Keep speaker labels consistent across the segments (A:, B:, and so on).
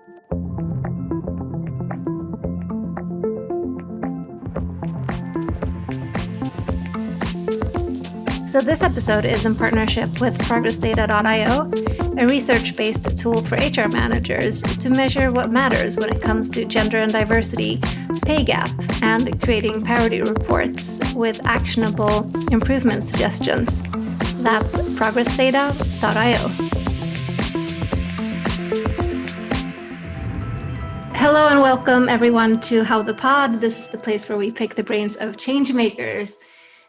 A: So this episode is in partnership with progressdata.io, a research-based tool for HR managers to measure what matters when it comes to gender and diversity, pay gap, and creating parity reports with actionable improvement suggestions. That's progressdata.io. Hello and welcome everyone to How the Pod. This is the place where we pick the brains of change makers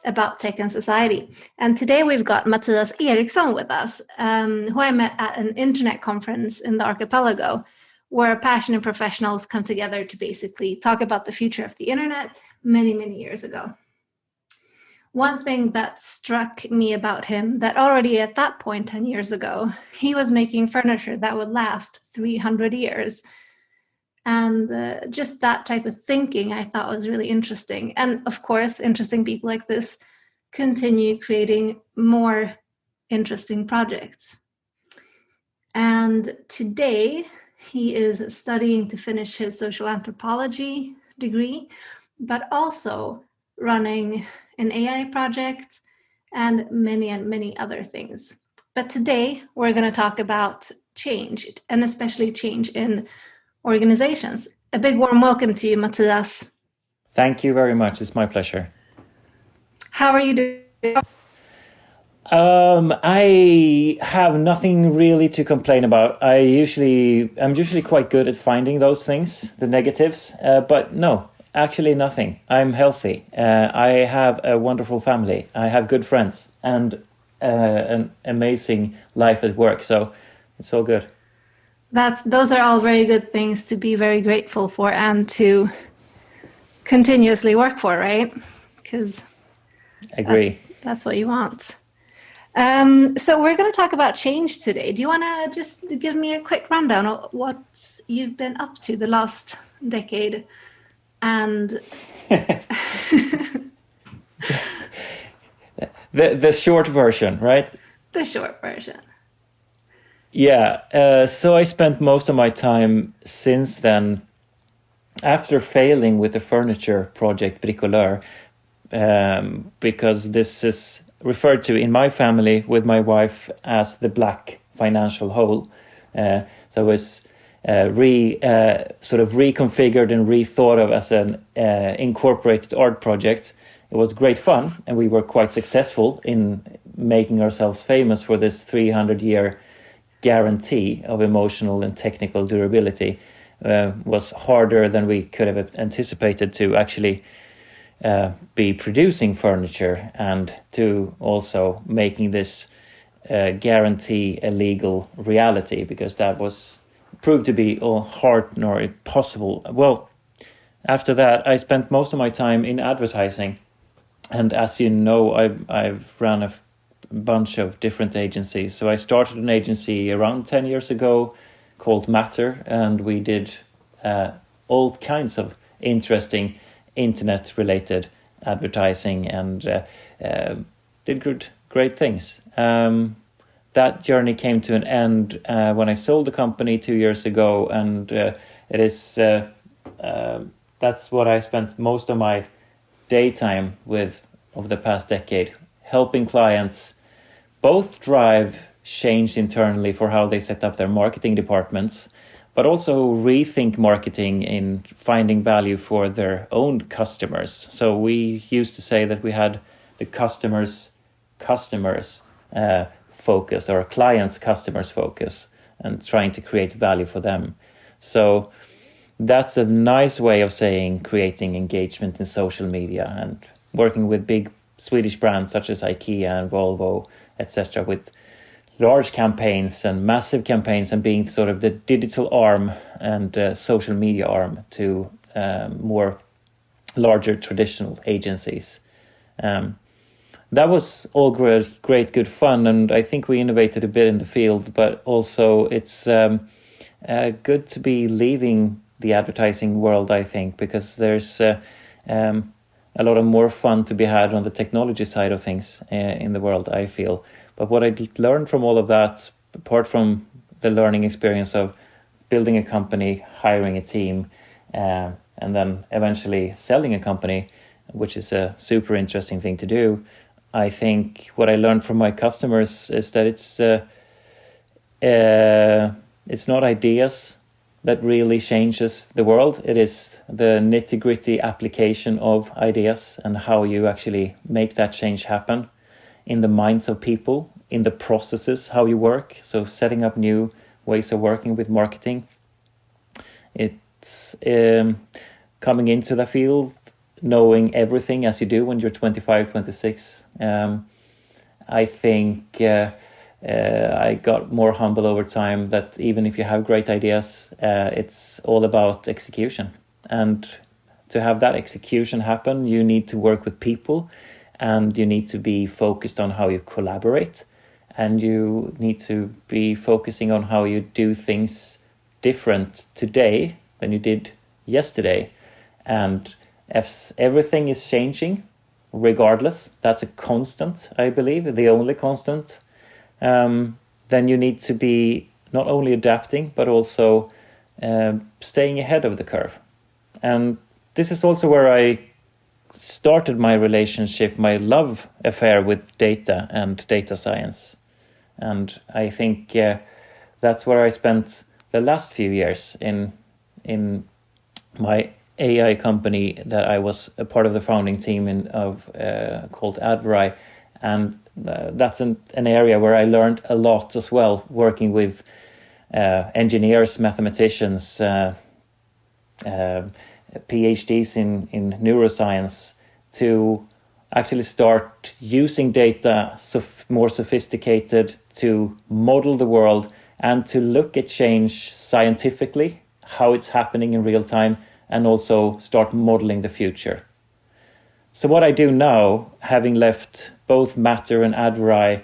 A: about tech and society. And today we've got Mathias Eriksson with us, who I met at an internet conference in the archipelago, where passionate professionals come together to basically talk about the future of the internet many, many years ago. One thing that struck me about him, that already at that point 10 years ago, he was making furniture that would last 300 years. And just that type of thinking I thought was really interesting. And of course, interesting people like this continue creating more interesting projects. And today he is studying to finish his social anthropology degree, but also running an AI project and many other things. But today we're going to talk about change, and especially change in organizations. A big warm welcome to you, Mathias.
B: Thank you very much. It's my pleasure.
A: How are you doing?
B: I have nothing really to complain about. I'm usually quite good at finding those things, the negatives, but no, actually nothing. I'm healthy. I have a wonderful family. I have good friends and an amazing life at work. So it's all good.
A: Those are all very good things to be very grateful for and to continuously work for, right? Because that's what you want. So we're going to talk about change today. Do you want to just give me a quick rundown of what you've been up to the last decade? And
B: the short version, right?
A: The short version.
B: Yeah, so I spent most of my time since then, after failing with the furniture project Brikolör, because this is referred to in my family with my wife as the black financial hole. So it was sort of reconfigured and rethought of as an incorporated art project. It was great fun, and we were quite successful in making ourselves famous for this 300-year guarantee of emotional and technical durability. Was harder than we could have anticipated to actually be producing furniture and to also making this guarantee a legal reality, because that was proved to be all hard nor impossible. Well, after that, I spent most of my time in advertising, and as you know, I've run a bunch of different agencies. So I started an agency around 10 years ago called Matter, and we did all kinds of interesting internet-related advertising and did great things. That journey came to an end when I sold the company 2 years ago, and it is that's what I spent most of my daytime with over the past decade, helping clients both drive change internally for how they set up their marketing departments, but also rethink marketing in finding value for their own customers. So we used to say that we had the customers focus, or clients' customers focus, and trying to create value for them. So that's a nice way of saying creating engagement in social media and working with big Swedish brands such as IKEA and Volvo, etc., with large campaigns and massive campaigns, and being sort of the digital arm and social media arm to more larger traditional agencies. That was all great, good fun, and I think we innovated a bit in the field, but also it's good to be leaving the advertising world, I think, because there's a lot of more fun to be had on the technology side of things in the world, I feel. But what I learned from all of that, apart from the learning experience of building a company, hiring a team, and then eventually selling a company, which is a super interesting thing to do. I think what I learned from my customers is that it's not ideas that really changes the world. It is the nitty-gritty application of ideas and how you actually make that change happen in the minds of people, in the processes, how you work. So setting up new ways of working with marketing. It's coming into the field, knowing everything as you do when you're 25, 26. I think I got more humble over time that even if you have great ideas, it's all about execution. And to have that execution happen, you need to work with people, and you need to be focused on how you collaborate, and you need to be focusing on how you do things different today than you did yesterday. And if everything is changing, regardless, that's a constant, I believe, the only constant, then you need to be not only adapting, but also staying ahead of the curve. And this is also where I started my relationship, my love affair with data and data science. And I think that's where I spent the last few years in my AI company that I was a part of the founding team of called Adverai. And that's an area where I learned a lot as well, working with engineers, mathematicians, PhDs in neuroscience, to actually start using data more sophisticated to model the world and to look at change scientifically, how it's happening in real time, and also start modeling the future. So what I do now, having left both Matter and Adverai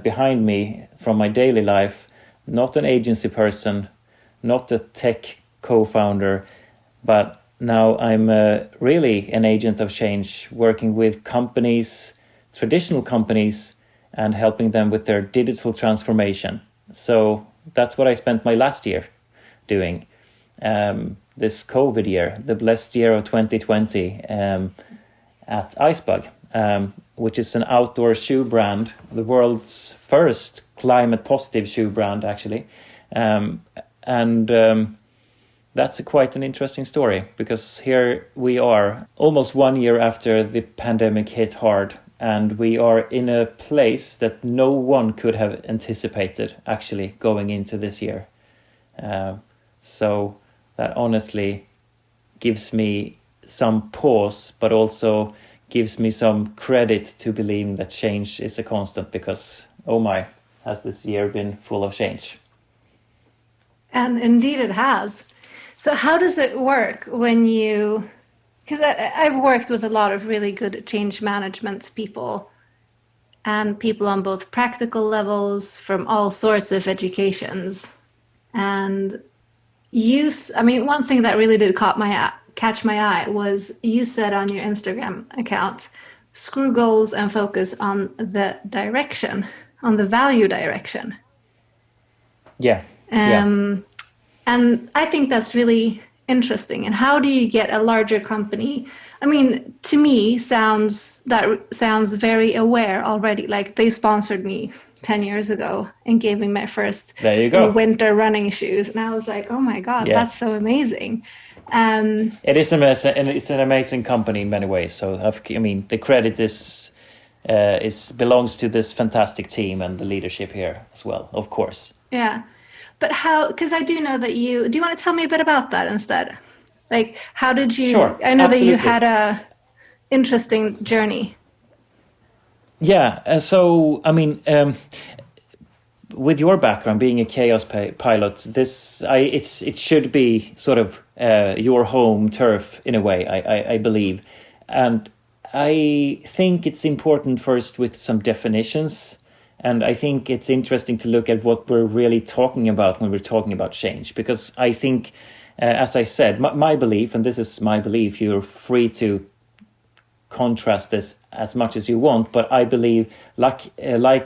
B: behind me from my daily life, not an agency person, not a tech co-founder, but now I'm really an agent of change, working with companies, traditional companies, and helping them with their digital transformation. So that's what I spent my last year doing. This COVID year, the blessed year of 2020, at Icebug, which is an outdoor shoe brand, the world's first climate positive shoe brand, actually. That's quite an interesting story, because here we are almost 1 year after the pandemic hit hard, and we are in a place that no one could have anticipated actually going into this year. So that honestly gives me some pause, but also gives me some credit to believing that change is a constant, because, oh my, has this year been full of change.
A: And indeed it has. So how does it work when you, because I've worked with a lot of really good change management people, and people on both practical levels from all sorts of educations. And one thing that really did catch my eye was you said on your Instagram account, screw goals and focus on the direction, on the value direction.
B: Yeah.
A: And I think that's really interesting. And how do you get a larger company? I mean, to me, sounds very aware already. Like, they sponsored me 10 years ago and gave me my first winter running shoes. And I was like, oh my God, that's so amazing.
B: It is amazing, and it's an amazing company in many ways. So, I mean, the credit belongs to this fantastic team and the leadership here as well, of course.
A: Yeah. But how, because I do know that do you want to tell me a bit about that instead? Like, how did you,
B: Sure,
A: I know
B: absolutely.
A: that you had a interesting journey.
B: Yeah, so, I mean, with your background, being a chaos pilot, it should be sort of your home turf in a way, I believe. And I think it's important first with some definitions. And I think it's interesting to look at what we're really talking about when we're talking about change. Because I think, as I said, my belief, and this is my belief, you're free to contrast this as much as you want, but I believe, like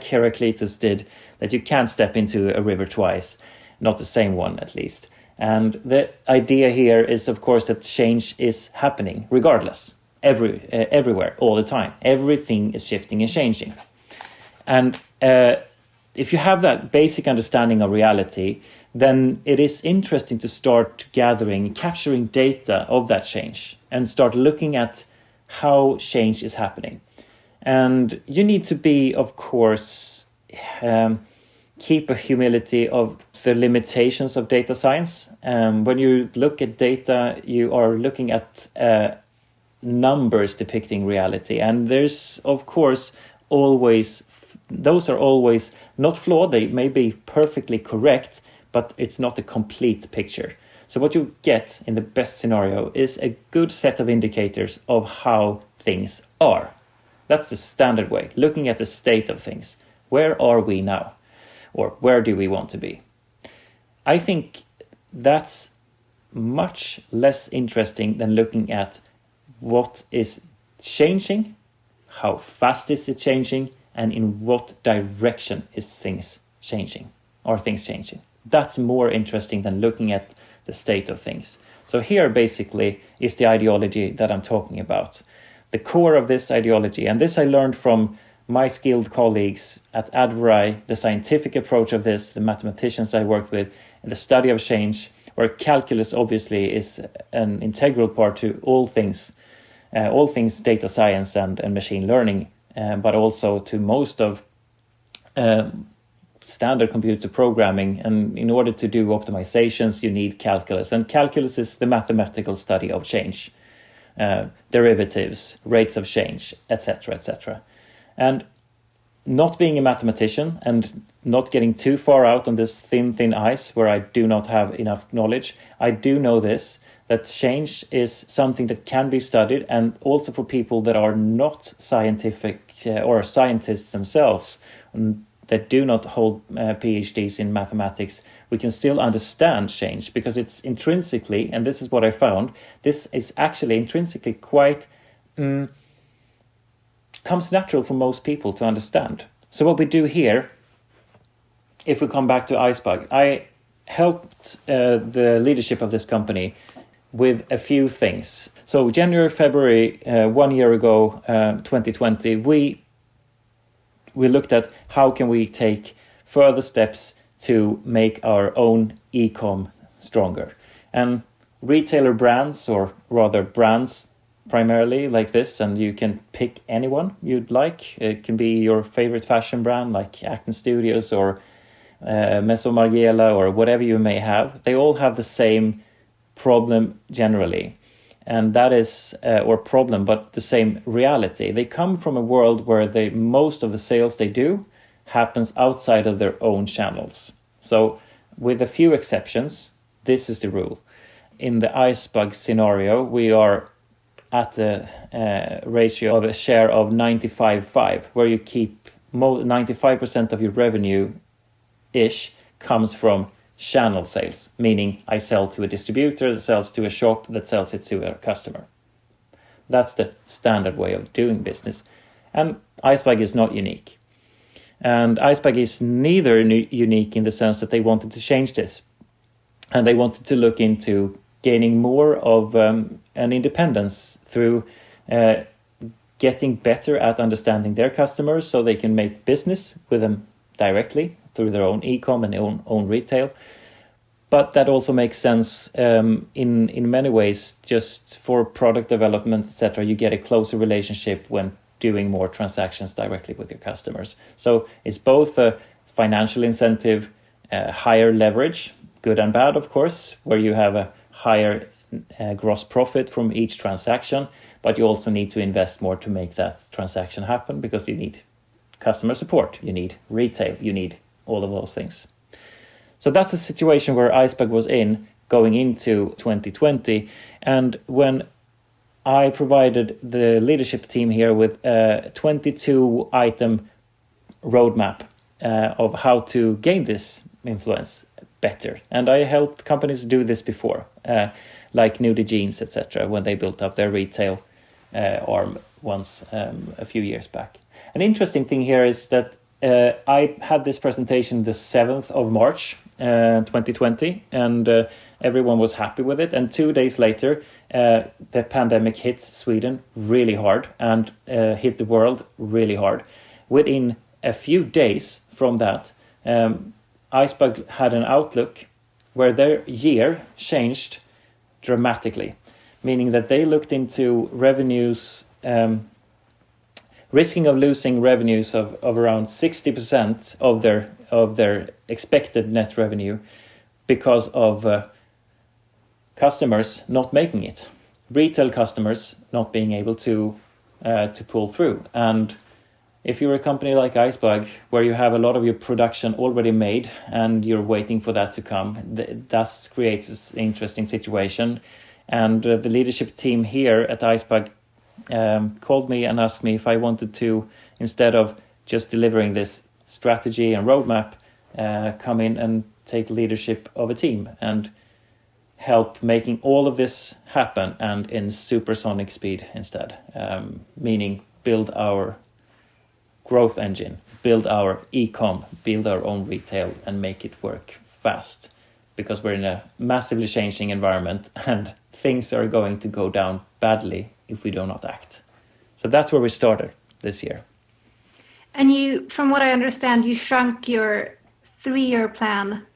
B: Heraclitus did, that you can't step into a river twice. not the same one at least. And the idea here is, of course, that change is happening regardless, everywhere, all the time. Everything is shifting and changing. And if you have that basic understanding of reality, then it is interesting to start gathering, capturing data of that change and start looking at how change is happening. And you need to be, of course, keep a humility of the limitations of data science. When you look at data, you are looking at numbers depicting reality. And there's, of course, those are always not flawed. They may be perfectly correct, but it's not a complete picture. So what you get in the best scenario is a good set of indicators of how things are. That's the standard way, looking at the state of things. Where are we now? Or where do we want to be? I think that's much less interesting than looking at what is changing, how fast is it changing, and in what direction is things changing. That's more interesting than looking at the state of things. So here basically is the ideology that I'm talking about. The core of this ideology, and this I learned from my skilled colleagues at Adverai, the scientific approach of this, the mathematicians I worked with, and the study of change, where calculus obviously is an integral part to all things data science and machine learning, but also to most of standard computer programming. And in order to do optimizations, you need calculus. And calculus is the mathematical study of change, derivatives, rates of change, etc., etc. And not being a mathematician and not getting too far out on this thin ice where I do not have enough knowledge, I do know this, that change is something that can be studied, and also for people that are not scientific or scientists themselves, that do not hold PhDs in mathematics, we can still understand change because it's intrinsically, and this is what I found, this is actually intrinsically quite comes natural for most people to understand. So what we do here, if we come back to Icebug, I helped the leadership of this company with a few things. So January, February, 1 year ago, 2020, we looked at how can we take further steps to make our own e-com stronger. And retailer brands, or rather brands primarily like this, and you can pick anyone you'd like. It can be your favorite fashion brand like Acton Studios or Meso Margiela or whatever you may have. They all have the same problem generally. And that is, but the same reality. They come from a world where most of the sales they do happens outside of their own channels. So with a few exceptions, this is the rule. In the Icebug scenario, we are at the ratio of a share of 95-5, where you keep 95% of your revenue-ish comes from channel sales, meaning I sell to a distributor that sells to a shop that sells it to a customer. That's the standard way of doing business. And Icebug is not unique. And Icebug is neither unique in the sense that they wanted to change this. And they wanted to look into gaining more of an independence through getting better at understanding their customers so they can make business with them directly through their own e-com and own retail. But that also makes sense in many ways. Just for product development, etc., you get a closer relationship when doing more transactions directly with your customers. So it's both a financial incentive, higher leverage, good and bad, of course, where you have a higher gross profit from each transaction, but you also need to invest more to make that transaction happen because you need customer support, you need retail, you need all of those things. So that's a situation where Icebug was in going into 2020. And when I provided the leadership team here with a 22-item roadmap of how to gain this influence better. And I helped companies do this before, like Nudie Jeans, etc., when they built up their retail arm once a few years back. An interesting thing here is that I had this presentation the 7th of March 2020, and everyone was happy with it. And 2 days later, the pandemic hit Sweden really hard and hit the world really hard. Within a few days from that, Icebug had an outlook where their year changed dramatically, meaning that they looked into revenues, risking of losing revenues of around 60% of their expected net revenue because of customers not making it, retail customers not being able to pull through. And if you're a company like Icebug, where you have a lot of your production already made and you're waiting for that to come, that creates this interesting situation. And the leadership team here at Icebug called me and asked me if I wanted to, instead of just delivering this strategy and roadmap, come in and take leadership of a team and help making all of this happen, and in supersonic speed instead, meaning build our growth engine, build our e-com, build our own retail, and make it work fast, because we're in a massively changing environment and things are going to go down badly if we do not act. So that's where we started this year.
A: And you, from what I understand, you shrunk your 3-year plan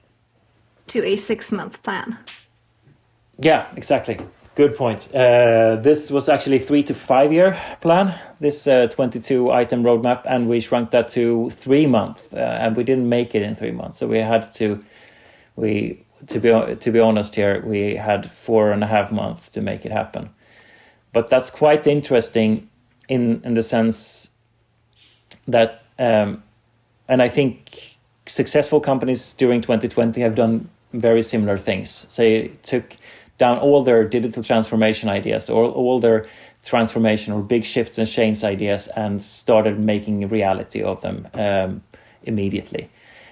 A: to a 6-month plan.
B: Yeah, exactly. Good point. This was actually 3 to 5 year plan, this 22 item roadmap, and we shrunk that to 3 months, and we didn't make it in 3 months. So we had to be honest here, we had 4.5 months to make it happen. But that's quite interesting in the sense that, and I think successful companies during 2020 have done very similar things. So they took down all their digital transformation ideas, or all their transformation or big shifts and change ideas, and started making a reality of them immediately.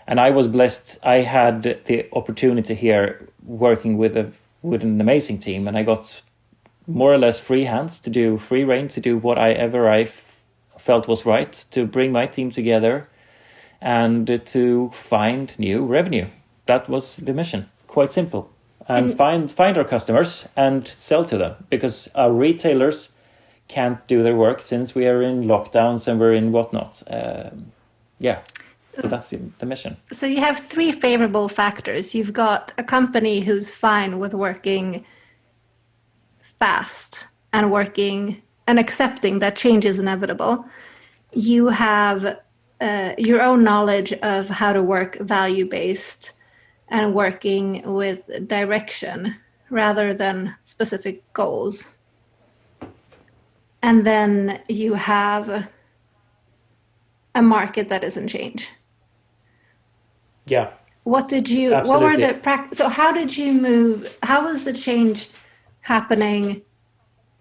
B: And I was blessed. I had the opportunity here working with an amazing team, and I got more or less free hands to do, free reign to do whatever I felt was right, to bring my team together and to find new revenue. That was the mission. Quite simple. And find our customers and sell to them, because our retailers can't do their work since we are in lockdowns and we're in whatnot. So that's the mission.
A: So you have 3 favorable factors. You've got a company who's fine with working fast and working and accepting that change is inevitable. You have your own knowledge of how to work value-based and working with direction rather than specific goals. And then you have a market that is in change.
B: Yeah.
A: What were so how did you move, how was the change happening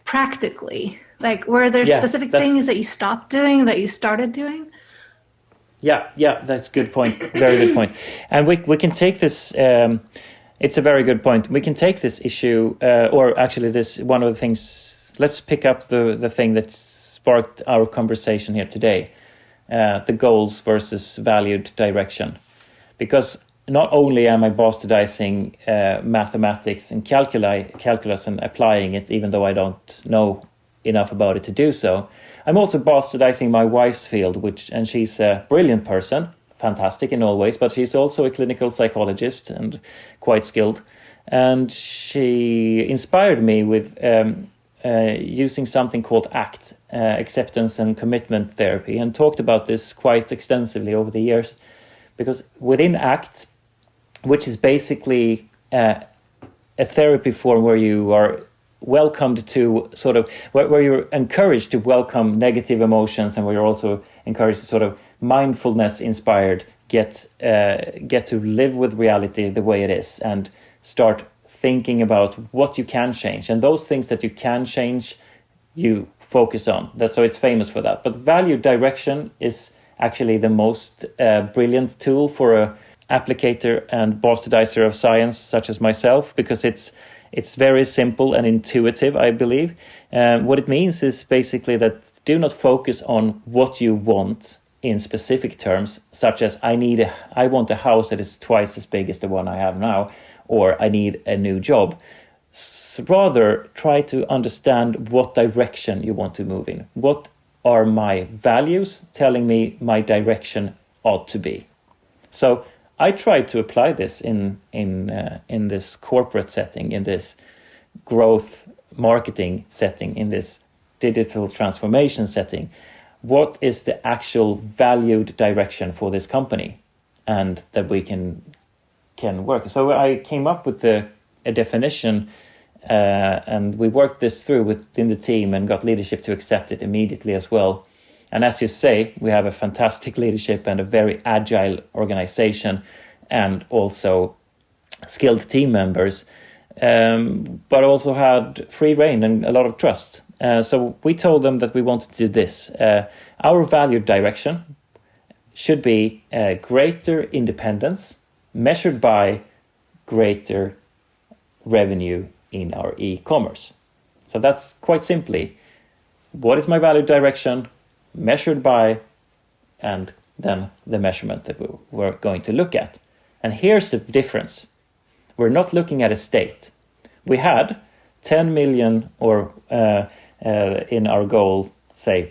A: practically? Like, were there specific things that you stopped doing, that you started doing?
B: Yeah, that's a good point. Very good point. And we can take this, it's a very good point. We can take this issue, or actually this, one of the things, let's pick up the thing that sparked our conversation here today, the goals versus valued direction. Because not only am I bastardizing mathematics and calculus and applying it, even though I don't know enough about it to do so, I'm also bastardizing my wife's field, and she's a brilliant person, fantastic in all ways, but she's also a clinical psychologist and quite skilled. And she inspired me with using something called ACT, acceptance and commitment therapy, and talked about this quite extensively over the years. Because within ACT, which is basically a therapy form where you are welcomed to sort of, where you're encouraged to welcome negative emotions, and where you're also encouraged to sort of mindfulness inspired, get to live with reality the way it is, and start thinking about what you can change. And those things that you can change, you focus on. That's so it's famous for that. But value direction is actually the most brilliant tool for a applicator and bastardiser of science such as myself, because it's very simple and intuitive, I believe. What it means is basically that do not focus on what you want, in specific terms, such as I want a house that is twice as big as the one I have now, or I need a new job. Rather, try to understand what direction you want to move in. What are my values telling me my direction ought to be? So I tried to apply this in this corporate setting, in this growth marketing setting, in this digital transformation setting. What is the actual valued direction for this company, and that we can work? So I came up with a definition, and we worked this through within the team and got leadership to accept it immediately as well. And as you say, we have a fantastic leadership and a very agile organization, and also skilled team members, but also had free reign and a lot of trust. So we told them that we wanted to do this. Our valued direction should be greater independence measured by greater revenue in our e-commerce. So that's quite simply, what is my valued direction measured by, and then the measurement that we're going to look at. And here's the difference. We're not looking at a state. We had 10 million or in our goal,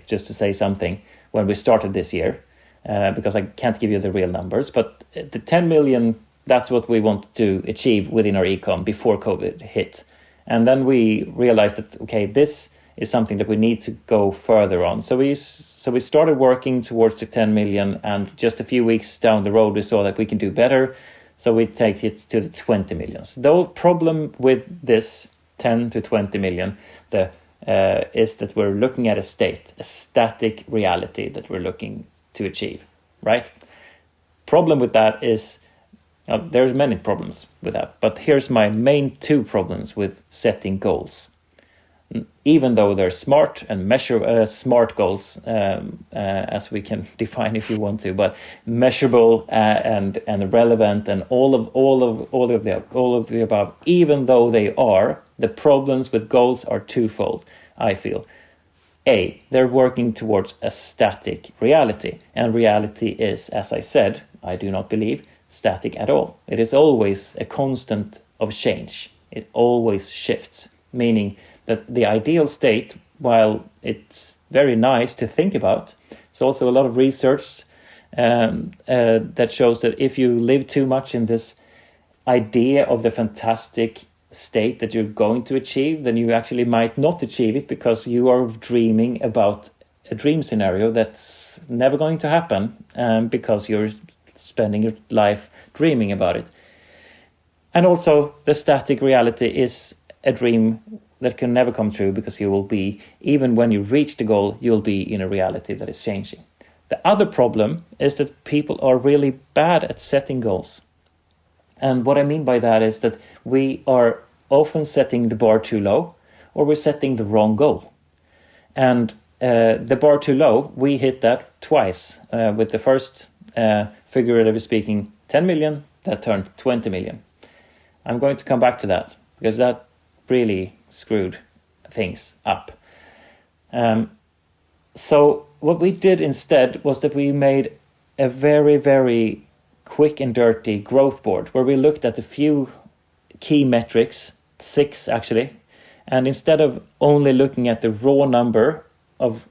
B: just to say something, when we started this year, because I can't give you the real numbers, but the 10 million, that's what we wanted to achieve within our e-com before COVID hit. And then we realized that, okay, this is something that we need to go further on. So we started working towards the 10 million, and just a few weeks down the road, we saw that we can do better. So we take it to the 20 millions. The problem with this 10 to 20 million is that we're looking at a state, a static reality that we're looking to achieve, right? Problem with that is, there's many problems with that, but here's my main two problems with setting goals. Even though they're smart and smart goals, as we can define if you want to, but measurable and relevant and all of the above, even though they are, the problems with goals are twofold, I feel. A, they're working towards a static reality, and reality is, as I said, I do not believe static at all. It is always a constant of change. It always shifts, meaning that the ideal state, while it's very nice to think about, it's also a lot of research that shows that if you live too much in this idea of the fantastic state that you're going to achieve, then you actually might not achieve it, because you are dreaming about a dream scenario that's never going to happen, because you're spending your life dreaming about it. And also, the static reality is a dream that can never come true, because you will be, even when you reach the goal, you'll be in a reality that is changing. The other problem is that people are really bad at setting goals. And what I mean by that is that we are often setting the bar too low, or we're setting the wrong goal. And the bar too low, we hit that twice. With the first, figuratively speaking, 10 million, that turned 20 million. I'm going to come back to that, because that really screwed things up. So what we did instead was that we made a very, very quick and dirty growth board, where we looked at a few key metrics, 6 actually, and instead of only looking at the raw number of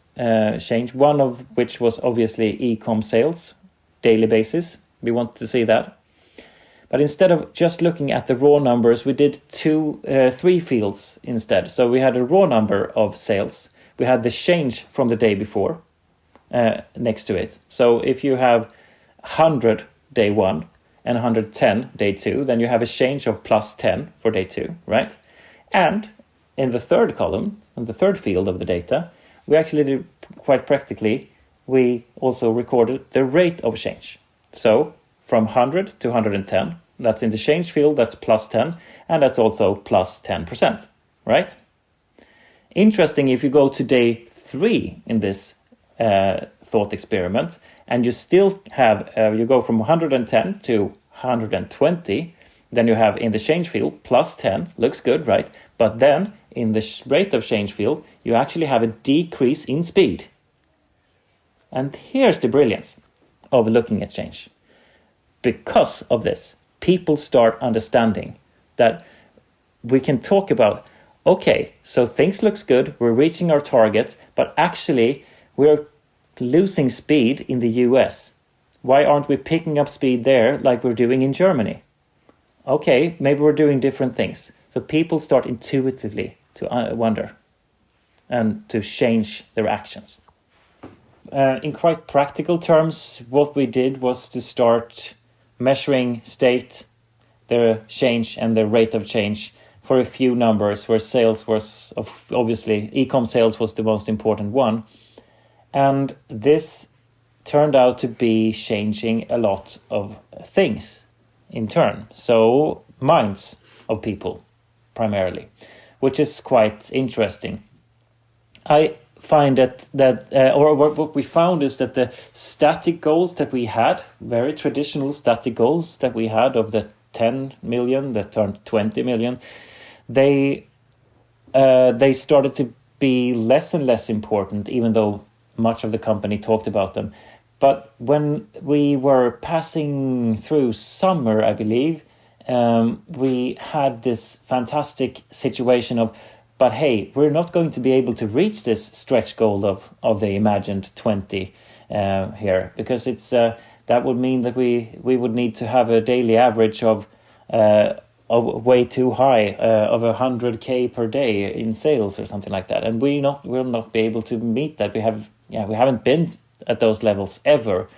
B: change, one of which was obviously e-com sales, daily basis, we wanted to see that. But instead of just looking at the raw numbers, we did 3 fields instead. So we had a raw number of sales. We had the change from the day before next to it. So if you have 100 day 1 and 110 day 2, then you have a change of plus 10 for day 2, right? And in the third column, in the third field of the data, we actually did quite practically, we also recorded the rate of change. So from 100 to 110, that's in the change field, that's plus 10, and that's also plus 10%, right? Interesting, if you go to day 3 in this thought experiment, and you still have, you go from 110 to 120, then you have in the change field plus 10, looks good, right? But then in the rate of change field, you actually have a decrease in speed. And here's the brilliance of looking at change. Because of this, people start understanding that we can talk about, okay, so things looks good, we're reaching our targets, but actually we're losing speed in the US. Why aren't we picking up speed there like we're doing in Germany? Okay, maybe we're doing different things. So people start intuitively to wonder and to change their actions. In quite practical terms, what we did was to start measuring state, the change and the rate of change for a few numbers where sales was, obviously, e-com sales was the most important one. And this turned out to be changing a lot of things in turn. So minds of people primarily, which is quite interesting. I find that what we found is that the static goals that we had, very traditional static goals that we had of the 10 million that turned 20 million, they started to be less and less important, even though much of the company talked about them. But when we were passing through summer, I believe, we had this fantastic situation of, but hey, we're not going to be able to reach this stretch goal of the imagined 20 here, because it's that would mean that we would need to have a daily average of way too high, of 100K per day in sales or something like that, and we'll not be able to meet that. We haven't been at those levels ever.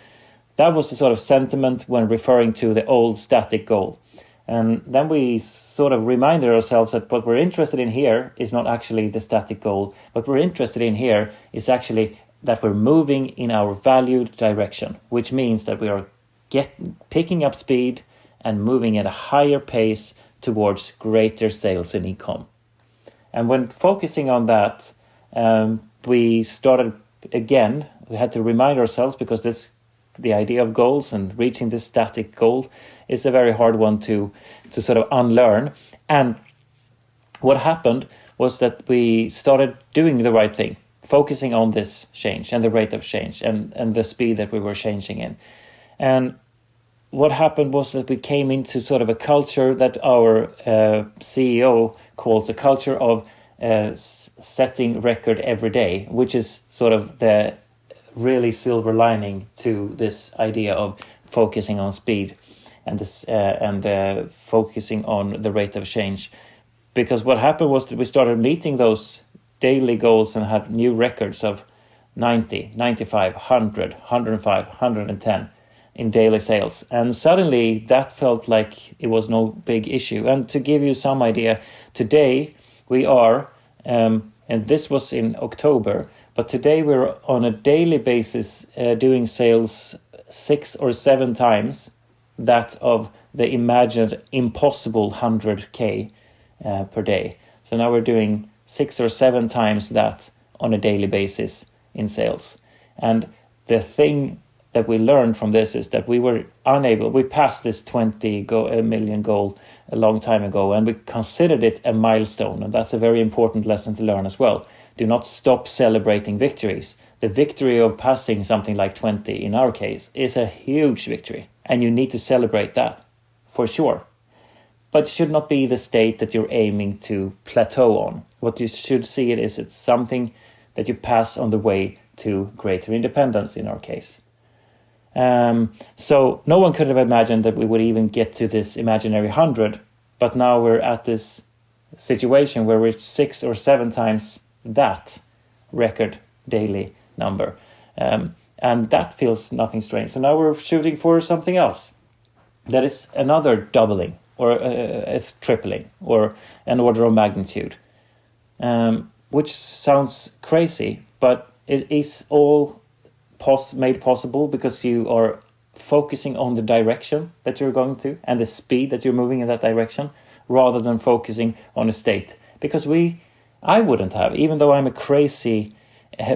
B: That was the sort of sentiment when referring to the old static goal. And then we sort of reminded ourselves that what we're interested in here is not actually the static goal. What we're interested in here is actually that we're moving in our valued direction, which means that we are picking up speed and moving at a higher pace towards greater sales in e-com. And when focusing on that, we started again, we had to remind ourselves, because the idea of goals and reaching this static goal is a very hard one to sort of unlearn. And what happened was that we started doing the right thing, focusing on this change and the rate of change and the speed that we were changing in. And what happened was that we came into sort of a culture that our CEO calls a culture of setting record every day, which is sort of the really silver lining to this idea of focusing on speed and this focusing on the rate of change. Because what happened was that we started meeting those daily goals and had new records of 90, 95, 100, 105, 110 in daily sales. And suddenly that felt like it was no big issue. And to give you some idea, today we are, and this was in October, but today we're on a daily basis doing sales 6 or 7 times that of the imagined impossible 100K per day. So now we're doing 6 or 7 times that on a daily basis in sales. And the thing that we learned from this is that we passed this 20 million goal a long time ago, and we considered it a milestone. And that's a very important lesson to learn as well. Do not stop celebrating victories. The victory of passing something like 20 in our case is a huge victory, and you need to celebrate that for sure. But it should not be the state that you're aiming to plateau on. What you should see it is it's something that you pass on the way to greater independence in our case. So no one could have imagined that we would even get to this imaginary 100, but now we're at this situation where we're 6 or 7 times that record daily number. And that feels nothing strange. So now we're shooting for something else. That is another doubling or a tripling or an order of magnitude, which sounds crazy, but it is all made possible because you are focusing on the direction that you're going to and the speed that you're moving in that direction, rather than focusing on a state. Because I wouldn't have, even though I'm a crazy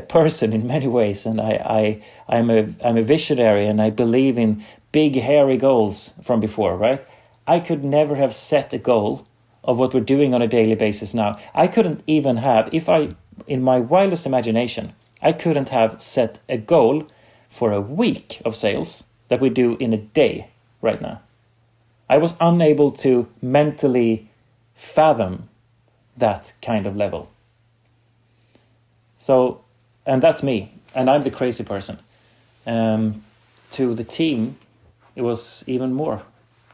B: person in many ways, and I'm a visionary, and I believe in big hairy goals from before, right? I could never have set a goal of what we're doing on a daily basis now. I couldn't even have, in my wildest imagination, I couldn't have set a goal for a week of sales that we do in a day right now. I was unable to mentally fathom that kind of level. So, and that's me, and I'm the crazy person. To the team, it was even more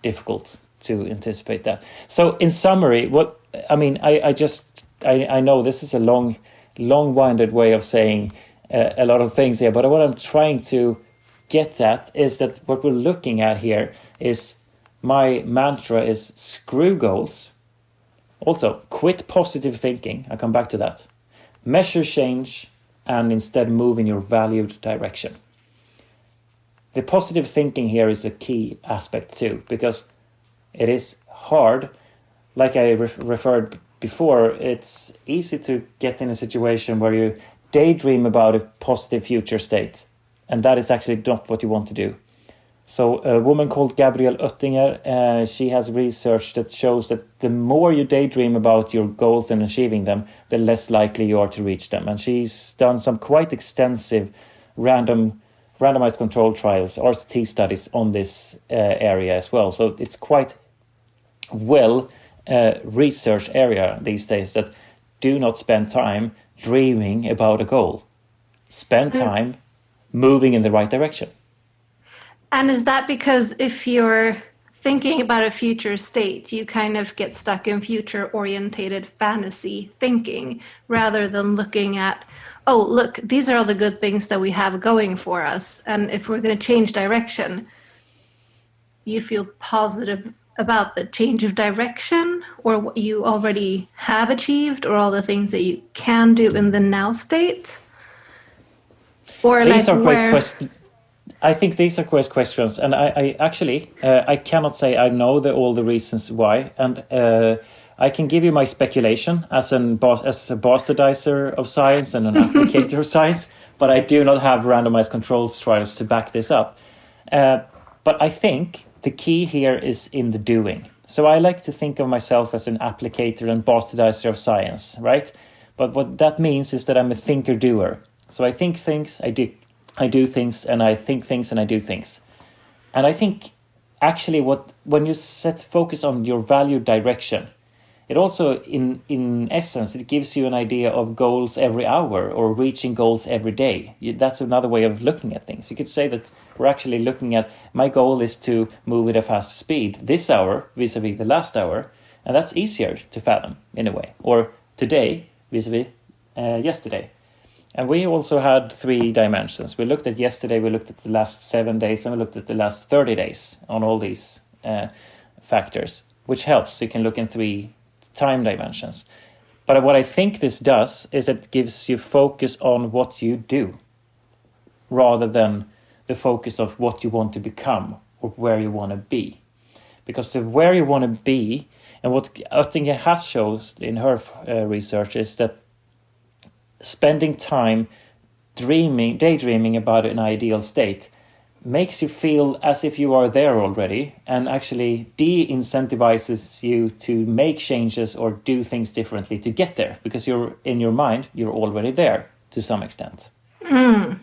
B: difficult to anticipate that. So, in summary, I know this is a long-winded way of saying a lot of things here, but what I'm trying to get at is that what we're looking at here is, my mantra is screw goals. Also, quit positive thinking. I'll come back to that. Measure change and instead move in your valued direction. The positive thinking here is a key aspect too, because it is hard. Like I referred before, it's easy to get in a situation where you daydream about a positive future state, and that is actually not what you want to do. So a woman called Gabrielle Oettinger, she has research that shows that the more you daydream about your goals and achieving them, the less likely you are to reach them. And she's done some quite extensive randomized control trials, RCT studies on this area as well. So it's quite well researched area these days, that do not spend time dreaming about a goal. Spend time moving in the right direction.
A: And is that because if you're thinking about a future state, you kind of get stuck in future-orientated fantasy thinking rather than looking at, oh, look, these are all the good things that we have going for us. And if we're going to change direction, you feel positive about the change of direction or what you already have achieved or all the things that you can do in the now state? Or
B: these
A: like
B: are great questions. I think these are great questions, and I actually I cannot say I know all the reasons why, and I can give you my speculation as a bastardiser of science and an applicator of science, but I do not have randomized controls trials to back this up. But I think the key here is in the doing. So I like to think of myself as an applicator and bastardiser of science, right? But what that means is that I'm a thinker-doer. So I think things, I do things, and I think things, and I do things. And I think actually when you focus on your value direction, it also, in essence, it gives you an idea of goals every hour or reaching goals every day. That's another way of looking at things. You could say that we're actually looking at, my goal is to move at a fast speed this hour vis-a-vis the last hour, and that's easier to fathom in a way. Or today vis-a-vis yesterday. And we also had 3 dimensions. We looked at yesterday, we looked at the last 7 days, and we looked at the last 30 days on all these factors, which helps. You can look in 3 time dimensions. But what I think this does is it gives you focus on what you do, rather than the focus of what you want to become or where you want to be. Because the where you want to be, and what Oettinger has shown in her research, is that spending time daydreaming about an ideal state makes you feel as if you are there already, and actually de-incentivizes you to make changes or do things differently to get there, because you're in your mind, you're already there to some extent.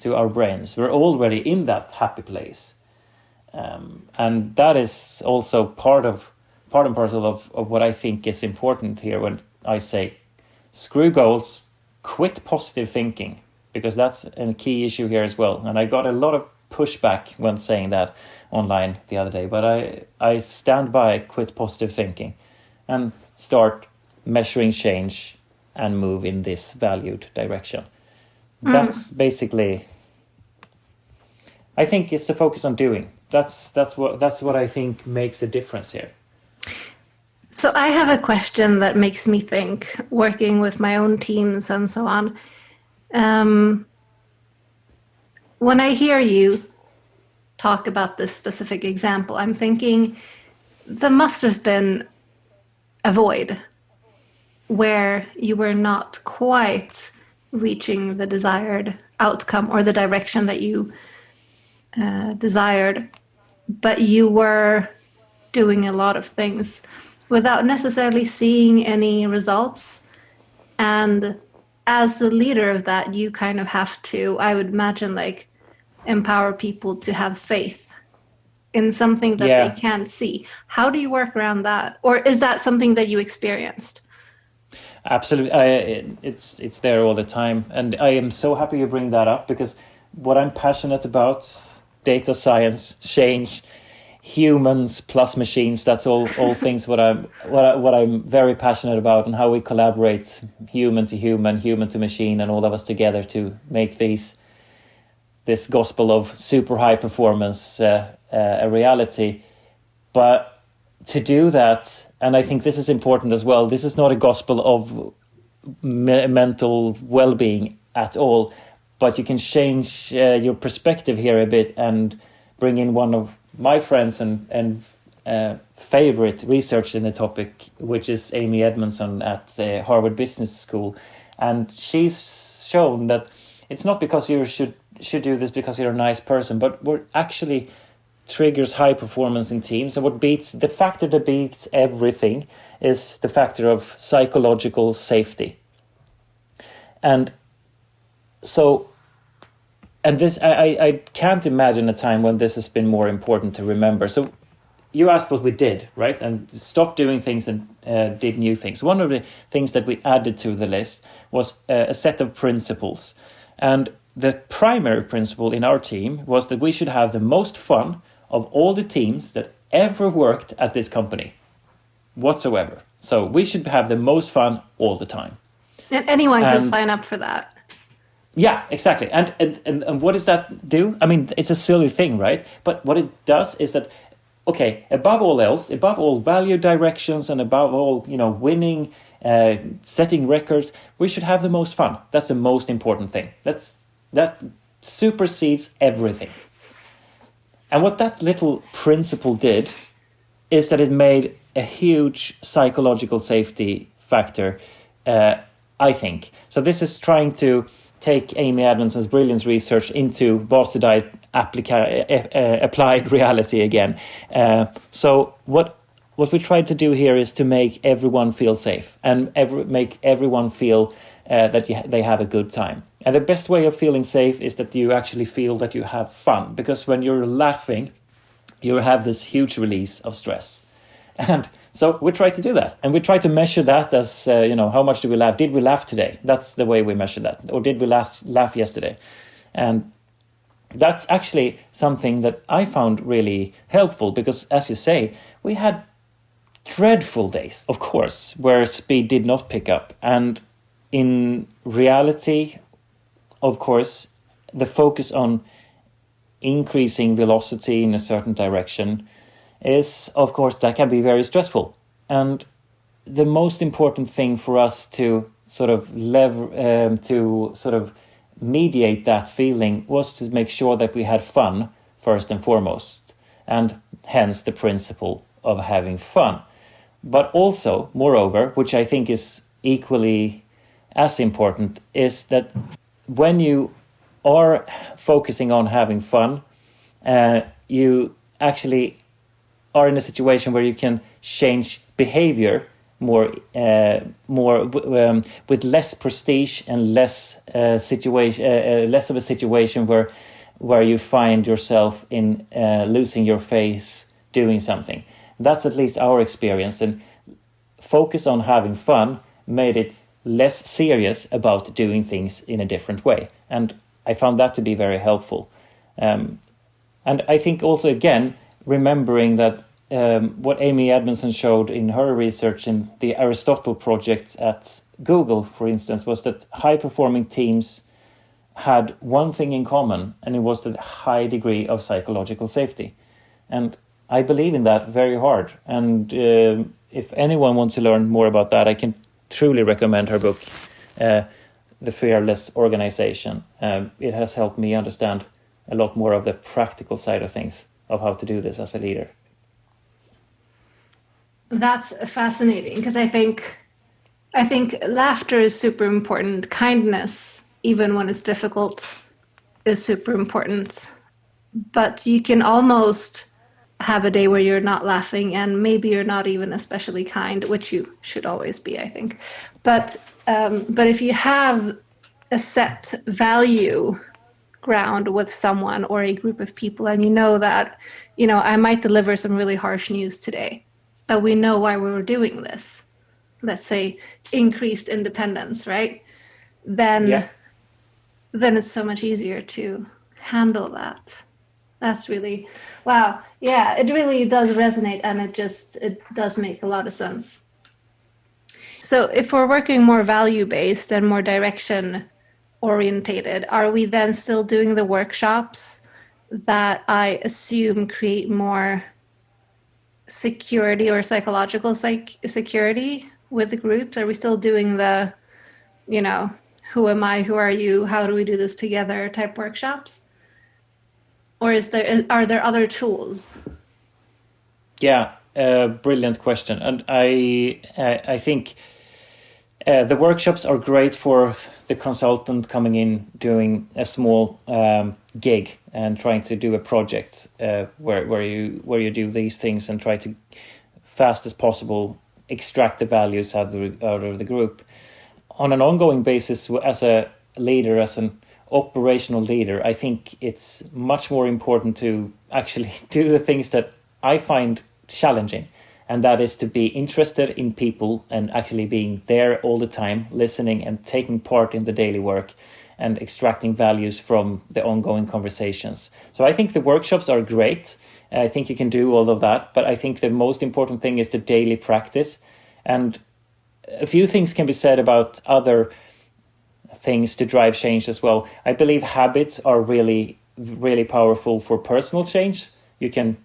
B: To our brains, we're already in that happy place, and that is also part and parcel of what I think is important here when I say screw goals, quit positive thinking, because that's a key issue here as well. And I got a lot of pushback when saying that online the other day, but I stand by quit positive thinking and start measuring change and move in this valued direction. That's basically, I think it's the focus on doing. That's what I think makes a difference here.
A: So I have a question that makes me think, working with my own teams and so on. When I hear you talk about this specific example, I'm thinking there must have been a void where you were not quite reaching the desired outcome or the direction that you desired, but you were doing a lot of things without necessarily seeing any results. And as the leader of that, you kind of have to, I would imagine, like, empower people to have faith in something that they can't see. How do you work around that? Or is that something that you experienced?
B: Absolutely. It's there all the time. And I am so happy you bring that up, because what I'm passionate about, data science, change, humans plus machines, that's all things what I'm very passionate about, and how we collaborate, human to human, human to machine, and all of us together to make this gospel of super high performance a reality. But to do that, and I think this is important as well, this is not a gospel of mental well-being at all, but you can change your perspective here a bit and bring in one of my friends and favorite research in the topic, which is Amy Edmondson at Harvard Business School. And she's shown that it's not because you should do this because you're a nice person, but what actually triggers high performance in teams, and the factor that beats everything is the factor of psychological safety. And so, and this, I can't imagine a time when this has been more important to remember. So you asked what we did, right? And stopped doing things and did new things. One of the things that we added to the list was a set of principles. And the primary principle in our team was that we should have the most fun of all the teams that ever worked at this company whatsoever. So we should have the most fun all the time.
A: And anyone can sign up for that.
B: Yeah, exactly. And what does that do? I mean, it's a silly thing, right? But what it does is that, okay, above all else, above all value directions and above all, winning, setting records, we should have the most fun. That's the most important thing. That supersedes everything. And what that little principle did is that it made a huge psychological safety factor, I think. So this is trying to take Amy Edmondson's brilliant research into bastardized applied reality again. So what we tried to do here is to make everyone feel safe and make everyone feel that they have a good time. And the best way of feeling safe is that you actually feel that you have fun, because when you're laughing, you have this huge release of stress. And so we try to do that, and we try to measure that as, how much do we laugh? Did we laugh today? That's the way we measure that. Or did we laugh yesterday? And that's actually something that I found really helpful, because, as you say, we had dreadful days, of course, where speed did not pick up. And in reality, of course, the focus on increasing velocity in a certain direction is, of course, that can be very stressful. And the most important thing for us to sort of mediate that feeling was to make sure that we had fun first and foremost, and hence the principle of having fun. But also, moreover, which I think is equally as important, is that when you are focusing on having fun, you actually are in a situation where you can change behavior more with less prestige and less of a situation where you find yourself in losing your face doing something. That's at least our experience, and focus on having fun made it less serious about doing things in a different way. And I found that to be very helpful. And I think also, again, remembering that what Amy Edmondson showed in her research in the Aristotle project at Google, for instance, was that high-performing teams had one thing in common, and it was the high degree of psychological safety. And I believe in that very hard. And if anyone wants to learn more about that, I can truly recommend her book, The Fearless Organization. It has helped me understand a lot more of the practical side of things, of how to do this as a leader.
A: That's fascinating, because I think laughter is super important. Kindness, even when it's difficult, is super important. But you can almost have a day where you're not laughing, and maybe you're not even especially kind, which you should always be, I think. But if you have a set value ground with someone or a group of people, and you know that, I might deliver some really harsh news today, but we know why we were doing this. Let's say increased independence, right? Then it's so much easier to handle that. That's really, wow. Yeah, it really does resonate, and it does make a lot of sense. So if we're working more value-based and more direction-orientated, are we then still doing the workshops that I assume create more security or psychological security with the groups? Are we still doing the, who am I, who are you, how do we do this together type workshops? Or are there other tools?
B: Yeah, brilliant question. And I think the workshops are great for the consultant coming in, doing a small gig and trying to do a project where you do these things and try to, fast as possible, extract the values out of the group. On an ongoing basis, as a leader, as an operational leader, I think it's much more important to actually do the things that I find challenging, and that is to be interested in people and actually being there all the time, listening and taking part in the daily work and extracting values from the ongoing conversations. So I think the workshops are great. I think you can do all of that, but I think the most important thing is the daily practice. And a few things can be said about other things to drive change as well. I believe habits are really, really powerful for personal change. You can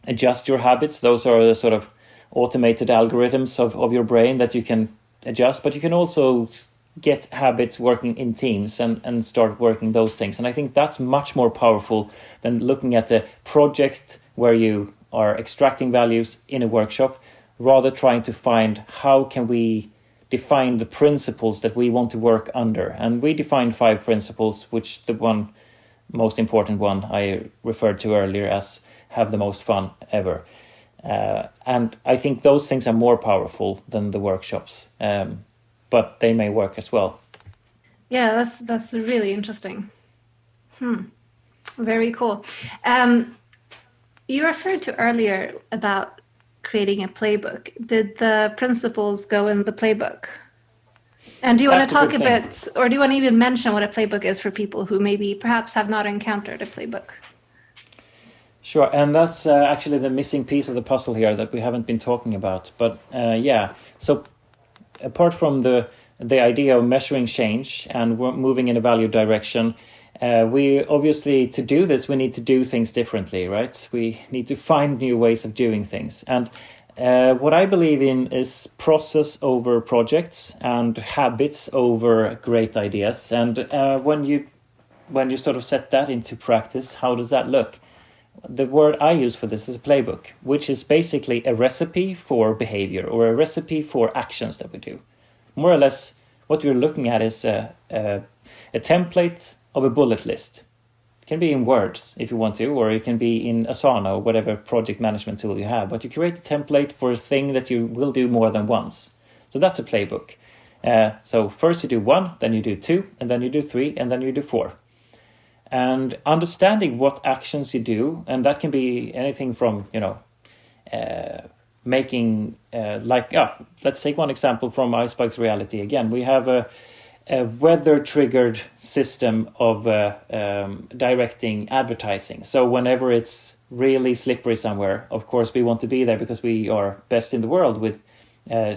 B: adjust your habits. Those are the sort of automated algorithms of your brain that you can adjust, but you can also get habits working in teams and start working those things. And I think that's much more powerful than looking at the project where you are extracting values in a workshop, rather trying to find how can we define the principles that we want to work under. And we defined 5 principles, which the most important one I referred to earlier as have the most fun ever. And I think those things are more powerful than the workshops, but they may work as well.
A: Yeah, that's really interesting. Very cool. You referred to earlier about creating a playbook. Did the principles go in the playbook? And do you want to talk a bit, or do you want to even mention what a playbook is for people who maybe perhaps have not encountered a playbook?
B: Sure, and that's actually the missing piece of the puzzle here that we haven't been talking about. But so apart from the idea of measuring change and moving in a value direction, we obviously, to do this, we need to do things differently, right? We need to find new ways of doing things. And what I believe in is process over projects and habits over great ideas. And when you sort of set that into practice, how does that look? The word I use for this is a playbook, which is basically a recipe for behavior or a recipe for actions that we do. More or less, what you're looking at is a template of a bullet list. It can be in words if you want to, or it can be in Asana or whatever project management tool you have. But you create a template for a thing that you will do more than once. So that's a playbook. So first you do 1, then you do 2, and then you do 3, and then you do 4. And understanding what actions you do, and that can be anything from, making, let's take one example from Icebug's reality. Again, we have a weather-triggered system of directing advertising. So whenever it's really slippery somewhere, of course, we want to be there because we are best in the world with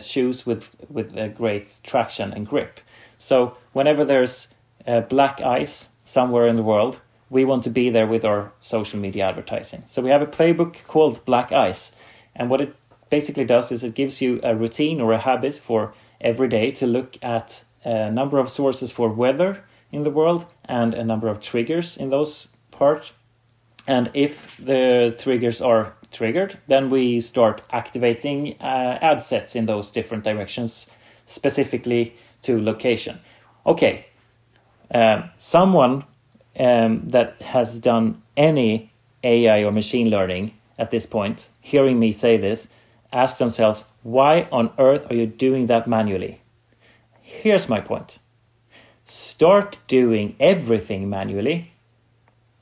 B: shoes with great traction and grip. So whenever there's black ice somewhere in the world, we want to be there with our social media advertising. So we have a playbook called Black Ice. And what it basically does is it gives you a routine or a habit for every day to look at a number of sources for weather in the world and a number of triggers in those parts. And if the triggers are triggered, then we start activating ad sets in those different directions, specifically to location. Okay. Someone that has done any AI or machine learning at this point, hearing me say this, ask themselves, why on earth are you doing that manually? Here's my point. Start doing everything manually,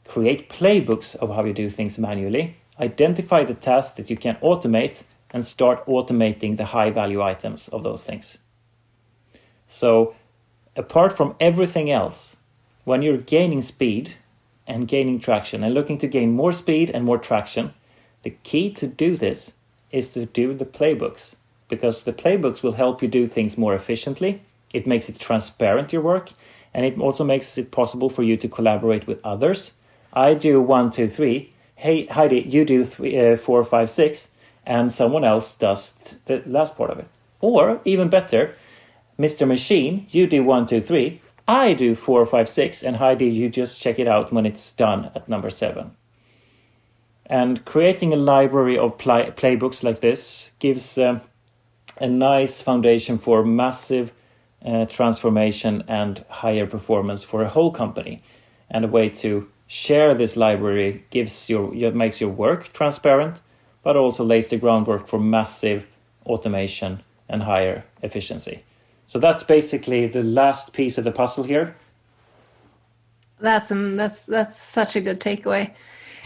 B: create playbooks of how you do things manually, identify the tasks that you can automate, and start automating the high value items of those things. So apart from everything else, when you're gaining speed and gaining traction and looking to gain more speed and more traction, the key to do this is to do the playbooks, because the playbooks will help you do things more efficiently. It makes it transparent, your work, and it also makes it possible for you to collaborate with others. I do 1, 2, 3. Hey, Heidi, you do 4, 5, 6, and someone else does the last part of it. Or even better, Mr. Machine, you do 1, 2, 3. I do 4, 5, 6, and Heidi, you just check it out when it's done at number 7. And creating a library of playbooks like this gives a nice foundation for massive transformation and higher performance for a whole company. And a way to share this library makes your work transparent, but also lays the groundwork for massive automation and higher efficiency. So that's basically the last piece of the puzzle here.
A: That's such a good takeaway.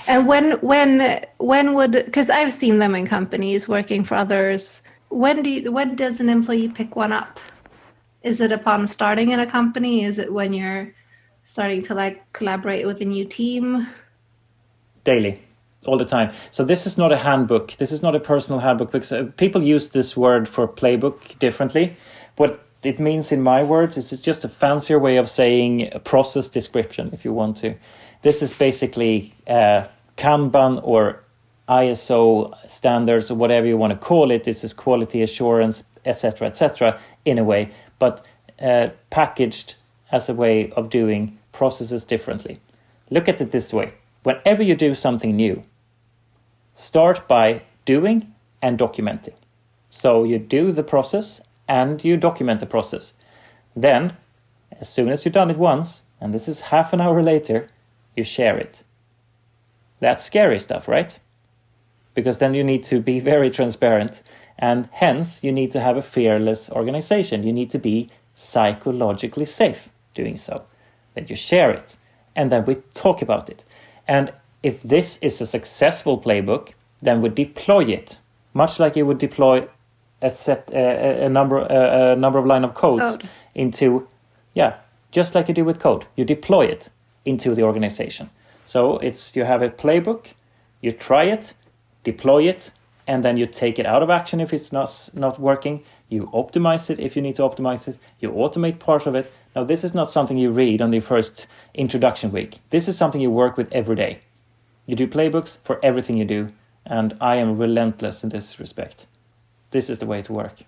A: And when would, because I've seen them in companies working for others, when does an employee pick one up? Is it upon starting in a company? Is it when you're starting to collaborate with a new team?
B: Daily, all the time. So this is not a handbook. This is not a personal handbook, because people use this word for playbook differently. What it means in my words is it's just a fancier way of saying a process description, if you want to. This is basically Kanban or ISO standards, or whatever you want to call it. This is quality assurance, etc., in a way, but packaged as a way of doing processes differently. Look at it this way. Whenever you do something new, start by doing and documenting. So you do the process and you document the process. Then, as soon as you've done it once, and this is half an hour later, you share it. That's scary stuff, right? Because then you need to be very transparent, and hence you need to have a fearless organization. You need to be psychologically safe doing so. Then you share it, and then we talk about it. And if this is a successful playbook, then we deploy it, much like you would deploy a number of line of codes into, just like you do with code. You deploy it into the organization. So you have a playbook, you try it, deploy it, and then you take it out of action if it's not working. You optimize it if you need to optimize it. You automate part of it. Now, this is not something you read on the first introduction week. This is something you work with every day. You do playbooks for everything you do, and I am relentless in this respect. This is the way to work.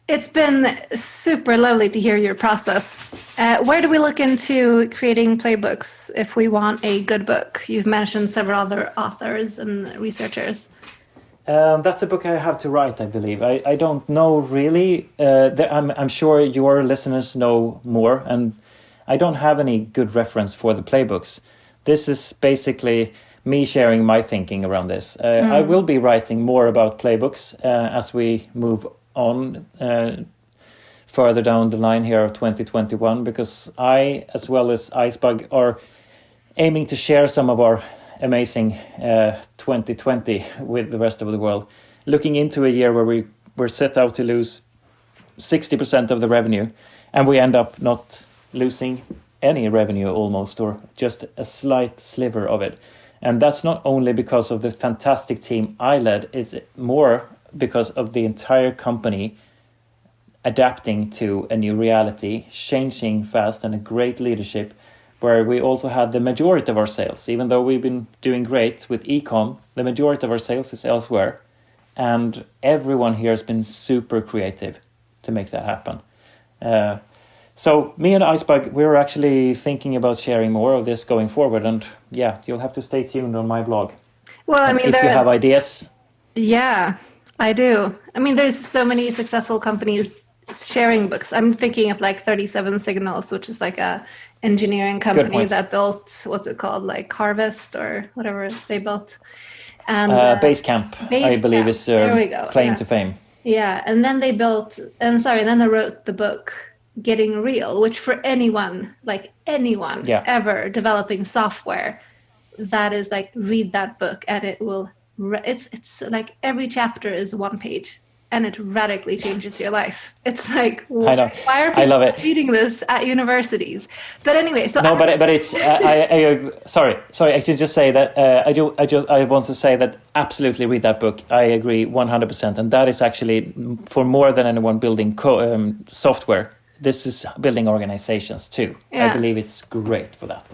A: It's been super lovely to hear your process. Where do we look into creating playbooks if we want a good book? You've mentioned several other authors and researchers.
B: That's a book I have to write, I believe. I don't know really. I'm sure your listeners know more, and I don't have any good reference for the playbooks. This is basically me sharing my thinking around this. I will be writing more about playbooks as we move on further down the line here of 2021, because I, as well as Icebug, are aiming to share some of our amazing 2020 with the rest of the world, looking into a year where we were set out to lose 60% of the revenue, and we end up not losing any revenue almost, or just a slight sliver of it. And that's not only because of the fantastic team I led, it's more because of the entire company adapting to a new reality, changing fast, and a great leadership, where we also had the majority of our sales. Even though we've been doing great with e-com, the majority of our sales is elsewhere. And everyone here has been super creative to make that happen. So me and Icebug, we're actually thinking about sharing more of this going forward. And yeah, you'll have to stay tuned on my blog.
A: Well, I mean,
B: if you have ideas.
A: Yeah, I do. I mean, there's so many successful companies sharing books. I'm thinking of 37 Signals, which is a engineering company that built, what's it called, Harvest or whatever they built. And
B: Basecamp, I believe, is their claim to fame.
A: Yeah, and then they then they wrote the book getting real, which for anyone, ever developing software, that is like, read that book and it will, it's like every chapter is 1 page and it radically changes your life. It's like,
B: I know.
A: why are
B: I love
A: people
B: it.
A: reading this at universities? But anyway, so
B: no, but it's sorry. I can just say that I want to say that absolutely read that book. I agree 100%, and that is actually for more than anyone building software. This is building organizations too.
A: Yeah.
B: I believe it's great for that.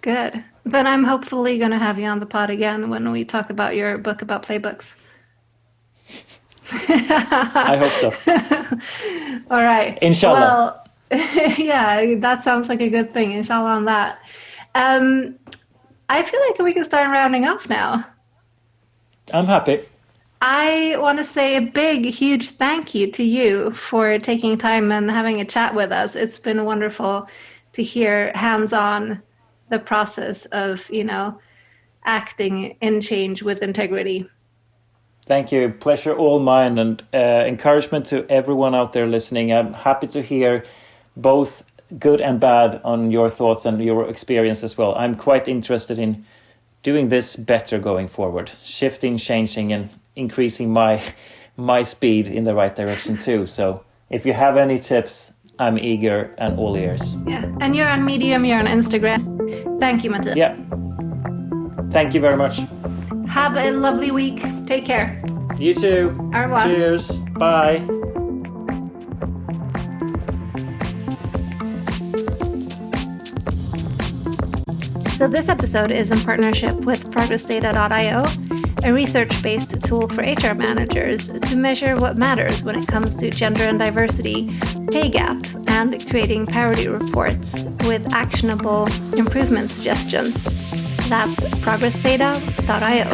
A: Good. Then I'm hopefully going to have you on the pod again when we talk about your book about playbooks.
B: I hope so.
A: All right.
B: Inshallah.
A: Well, yeah, that sounds like a good thing. Inshallah on that. I feel like we can start rounding off now.
B: I'm happy.
A: I want to say a big, huge thank you to you for taking time and having a chat with us. It's been wonderful to hear hands-on the process of, acting in change with integrity.
B: Thank you. Pleasure all mine, and encouragement to everyone out there listening. I'm happy to hear both good and bad on your thoughts and your experience as well. I'm quite interested in doing this better going forward, shifting, changing, and increasing my speed in the right direction too. So if you have any tips, I'm eager and all ears.
A: Yeah, and you're on Medium, you're on Instagram. Thank you, Mathias.
B: Yeah. Thank you very much.
A: Have a lovely week. Take care.
B: You too.
A: Au revoir.
B: Cheers. Bye.
A: So this episode is in partnership with progressdata.io, a research-based tool for HR managers to measure what matters when it comes to gender and diversity, pay gap, and creating parity reports with actionable improvement suggestions. That's progressdata.io.